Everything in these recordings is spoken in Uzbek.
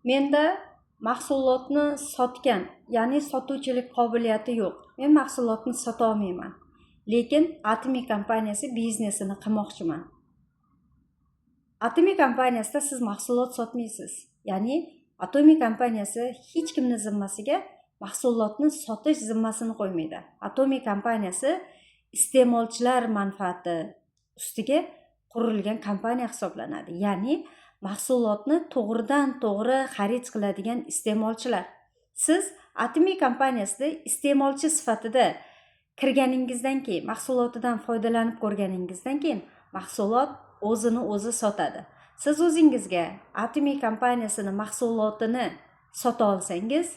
Menda mahsulotni sotgan, ya'ni sotuvchilik qobiliyati yo'q. Men mahsulotni sota olmayman. Lekin Atomy kompaniyasi biznesini qilmoqchiman. Atomy kompaniyasida siz mahsulot sotmaysiz. Ya'ni Atomy kompaniyasi hech kimni zimmasiga mahsulotni sotish zimmasini qo'ymaydi. Atomy kompaniyasi iste'molchilar manfaati ustiga qurilgan kompaniya hisoblanadi. Ya'ni mahsulotni to'g'ridan to'g'ri xarid qiladigan iste'molchilar. Siz Atomy kompaniyasida iste'molchi sifatida kirganingizdan keyin, mahsulotidan foydalanib ko'rganingizdan keyin mahsulot o'zini o'zi sotadi. Siz o'zingizga Atomy kompaniyasini mahsulotini sota olsangiz,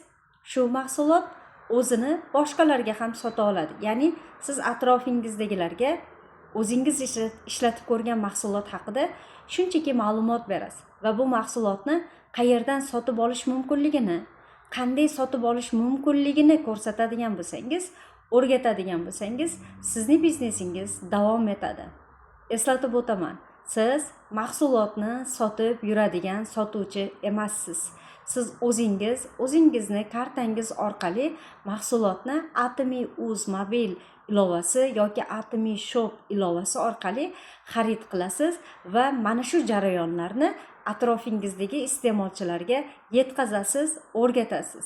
shu mahsulot o'zini boshqalarga ham sota oladi. Ya'ni siz atrofingizdagilarga o'zingiz ishlatib ko'rgan mahsulot haqida shunchaki ma'lumot berasiz va bu mahsulotni qayerdan sotib olish mumkinligini, qanday sotib olish mumkinligini ko'rsatadigan bo'lsangiz, o'rgatadigan bo'lsangiz, sizning biznesingiz davom etadi. Eslatib o'taman, siz mahsulotni sotib yuradigan sotuvchi emassiz. Siz o'zingizni kartangiz orqali mahsulotni Atomy Uz mobil ilovasi yoki Atomy Shop ilovasi orqali xarid qilasiz va mana shu jarayonlarni atrofingizdagi iste'molchilarga yetkazasiz, o'rgatasiz.